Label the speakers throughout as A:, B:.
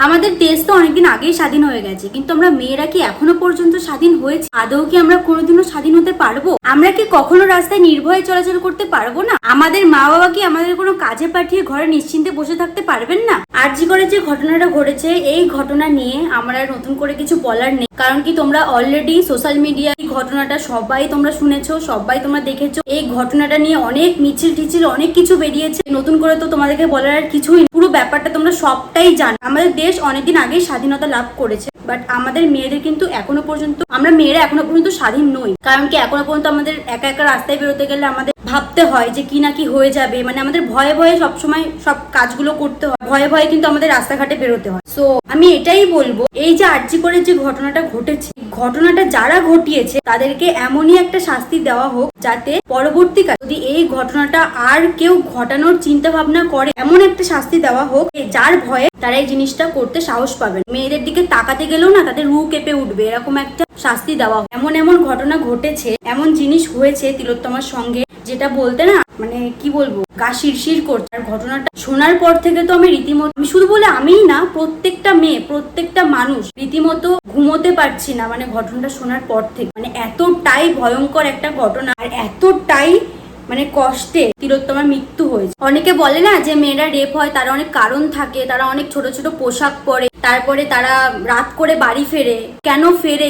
A: আমাদের দেশ তো অনেকদিন আগেই স্বাধীন হয়ে গেছে, কিন্তু আমরা মেয়েরা কি এখনো পর্যন্ত স্বাধীন হয়েছে? আদৌ কি আমরা কোনোদিনও স্বাধীন হতে পারবো? আমরা কি কখনো রাস্তায় নির্ভয়ে চলাচল করতে পারবো না? আমাদের মা বাবা কি আমাদের কোনো কাজে পাঠিয়ে ঘরে নিশ্চিন্তে বসে থাকতে পারবেন না? আরজি করে যে ঘটনাটা ঘটেছে, এই ঘটনা নিয়ে আমরা নতুন করে কিছু বলার নেই। কারণ কি তোমরা অলরেডি সোশ্যাল মিডিয়ায় এই ঘটনাটা সবাই তোমরা শুনেছো, সবাই তোমরা দেখেছো। এই ঘটনাটা নিয়ে অনেক মিছিল টিছিল অনেক কিছু বেরিয়েছে। নতুন করে তো তোমাদেরকে বলার আর কিছুই, পুরো ব্যাপারটা তোমরা সবটাই জানো। আমাদের দেশ অনেকদিন আগেই স্বাধীনতা লাভ করেছে, বাট আমাদের মেয়েদের কিন্তু এখনো পর্যন্ত, আমরা মেয়েরা এখনো পর্যন্ত স্বাধীন নই। কারণ কি এখনো পর্যন্ত আমাদের একা একা রাস্তায় বেরোতে গেলে আমাদের ভাবতে হয় যে কি না কি হয়ে যাবে, মানে আমাদের ভয়ে ভয়ে সবসময় সব কাজগুলো করতে হয়, ভয়ে ভয়ে কিন্তু আমাদের রাস্তাঘাটে বেরোতে হয়। সো আমি এটাই বলবো, এই যে আরজি করে যে ঘটনাটা ঘটেছে, ঘটনাটা যারা ঘটিয়েছে তাদেরকে এমনই একটা শাস্তি দেওয়া হোক যাতে পরবর্তীকালে যদি এই ঘটনাটা আর কেউ ঘটানোর চিন্তা ভাবনা করে, এমন একটা শাস্তি দেওয়া হোক যার ভয়ে তারা এই জিনিসটা করতে সাহস পাবেন। মেয়েদের দিকে তাকাতে গেলেও না তাদের রু কেঁপে উঠবে, এরকম একটা শাস্তি দেওয়া হোক। এমন এমন ঘটনা ঘটেছে, এমন জিনিস হয়েছে তিলোত্তমার সঙ্গে, যেটা বলতে না মানে কি বলবো, গা শিরশির করছে। আর ঘটনাটা শোনার পর থেকে তো আমি রীতিমতো, আমি শুধু বলে আমিই না, প্রত্যেকটা মেয়ে প্রত্যেকটা মানুষ রীতিমতো ঘুমোতে পারছি না মানে ঘটনাটা শোনার পর থেকে। মানে এতটাই ভয়ঙ্কর একটা ঘটনা, আর এতটাই মানে কষ্টে তিলোত্তমার মৃত্যু হয়েছে। অনেকে বলে না যে মেয়েরা রেপ হয় তারা অনেক কারণ থাকে, তারা অনেক ছোট ছোট পোশাক পরে, তারপরে তারা রাত করে বাড়ি ফেরে।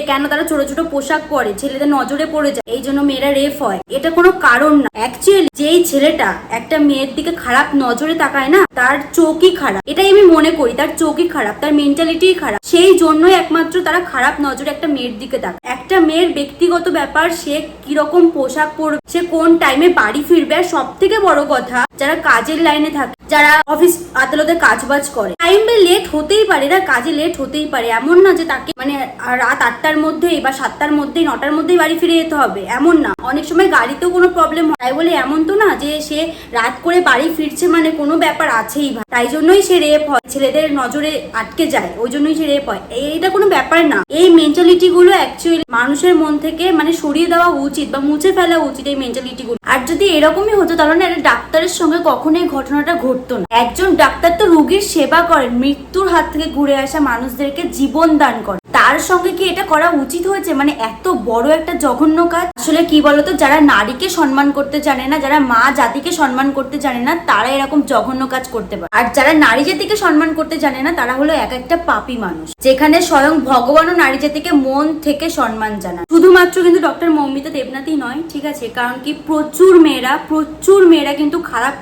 A: কেন তারা ছোট ছোট পোশাক পরে, ছেলেদের নজরে পড়ে যায়, এই জন্য মেয়েরা রেপ হয়। এটা কোনো কারণ না। অ্যাকচুয়ালি যেই ছেলেটা একটা মেয়ের দিকে খারাপ নজরে তাকায় না, তার চোখই খারাপ, এটাই আমি মনে করি। তার চোখই খারাপ, তার মেন্টালিটিই খারাপ, সেই জন্যই একমাত্র তারা খারাপ নজরে একটা মেয়ের দিকে তাকায়। একটা মেয়ের ব্যক্তিগত ব্যাপার, সে কিরকম পোশাক পরবে, সে কোন টাইমে বাড়ি ফিরবে, আর সব থেকে বড় কথা যারা কাজের লাইনে থাকে, যারা অফিস আদালতে কাজবাজ করে, টাইমে লেট হতেই পারে, না কাজে লেট হতেই পারে। এমন না যে তাকে মানে রাত 8টার মধ্যেই বা 7টার মধ্যেই 9টার মধ্যেই বাড়ি ফিরে যেতে হবে, এমন না। অনেক সময় গাড়িতেও কোনো প্রবলেম হয়, তাই বলে এমন তো না যে সে রাত করে বাড়ি ফিরছে মানে কোনো ব্যাপার আছেই, তাই জন্যই সে রেপ হয়, ছেলেদের নজরে আটকে যায়, ওই জন্যই সে রেপ হয়। এইটা কোনো ব্যাপার না। এই মেন্টালিটি গুলো অ্যাকচুয়ালি মানুষের মন থেকে মানে সরিয়ে দেওয়া উচিত বা মুছে ফেলা উচিত এই মেন্টালিটি গুলো। আর যদি এরকমই হতো তাহলে একটা ডাক্তারের সঙ্গে কখনো এই ঘটনাটা ঘটতো না। একজন ডাক্তার তো রোগীর সেবা করেন, মৃত্যুর হাত থেকে ঘুরে আসা মানুষদেরকে জীবন দান করে, তার সঙ্গে কি এটা করা উচিত হয়েছে? মানে এত বড় একটা জঘন্য কাজ। আসলে কি বলতো, যারা নারীকে সম্মান করতে জানে না, যারা মা জাতিকে সম্মান করতে জানে না, তারা এরকম জঘন্য কাজ করতে পারে। আর যারা নারী জাতিকে সম্মান করতে জানে না, তারা হলো এক একটা পাপী মানুষ, যেখানে স্বয়ং ভগবানও নারী জাতিকে মন থেকে সম্মান জানায়। শুধুমাত্র কিন্তু ডক্টর মৌমিতা দেবনাথই নয়, ঠিক আছে? কারণ কি প্রচুর মেয়েরা কিন্তু খারাপ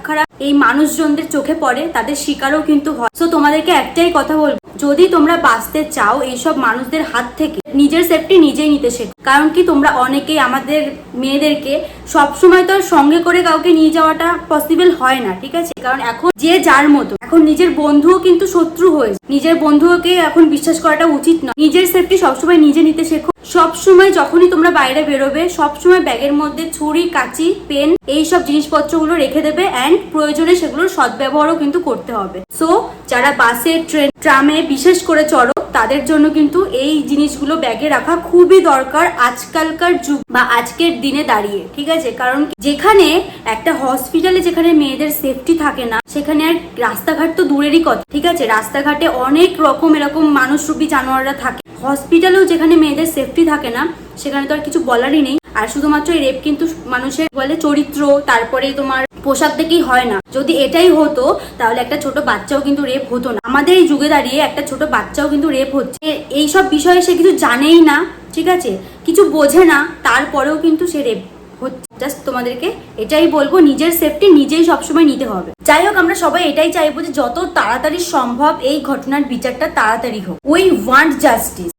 A: এই মানুষজনদের চোখে পড়ে, তাদের শিকারও কিন্তু হয়। তো তোমাদেরকে একটাই কথা বলবো, যদি তোমরা বাঁচতে চাও এইসব মানুষদের হাত থেকে, নিজের সেফটি নিজেই নিতে শেখো। কারণ কি তোমরা অনেকেই আমাদের মেয়েদেরকে সবসময় তো সঙ্গে করে কাউকে নিয়ে যাওয়াটা পসিবল হয় না, ঠিক আছে? কারণ এখন যে যার মতো, এখন নিজের বন্ধুও কিন্তু শত্রু হয়েছে, নিজের বন্ধুকে এখন বিশ্বাস করাটা উচিত নয়। নিজের সেফটি সবসময় নিজে নিতে শেখো। সবসময় যখনই তোমরা বাইরে বেরোবে, সবসময় ব্যাগের মধ্যে ছুরি, কাঁচি, পেন, এইসব জিনিসপত্রগুলো রেখে দেবে, অ্যান্ড প্রয়োজনে সেগুলোর সদ্ব্যবহারও কিন্তু করতে হবে। সো যারা বাসে, ট্রেন, ট্রামে বিশেষ করে চড়ো, তাদের জন্য কিন্তু এই জিনিসগুলো ব্যাগে রাখা খুবই দরকার আজকালকার যুগ বা আজকের দিনে দাঁড়িয়ে, ঠিক আছে? কারণ যেখানে একটা হসপিটালে যেখানে মেয়েদের সেফটি থাকে না, সেখানে আর রাস্তাঘাট তো দূরেরই কথা, ঠিক আছে? রাস্তাঘাটে অনেক রকম এরকম মানুষরূপী জানোয়াররা থাকে। হসপিটালেও যেখানে মেয়েদের সেফটি থাকে না, সেখানে তো আর কিছু বলারই নেই। আর শুধুমাত্র এই রেপ কিন্তু মানুষের বলে চরিত্র, তারপরে তোমার পোশাক দেখেই হয় না। যদি এটাই হতো তাহলে একটা ছোট বাচ্চাও কিন্তু রেপ হতো না। আমাদের এই যুগে দাঁড়িয়ে একটা ছোট বাচ্চাও কিন্তু রেপ হচ্ছে। এইসব বিষয়ে সে কিছু জানেই না, ঠিক আছে? কিছু বোঝে না, তারপরেও কিন্তু সে রেপ হচ্ছে। জাস্ট তোমাদেরকে এটাই বলবো, নিজের সেফটি নিজেই সবসময় নিতে হবে। যাই হোক, আমরা সবাই এটাই চাইবো যে যত তাড়াতাড়ি সম্ভব এই ঘটনার বিচারটা তাড়াতাড়ি হোক। We want justice.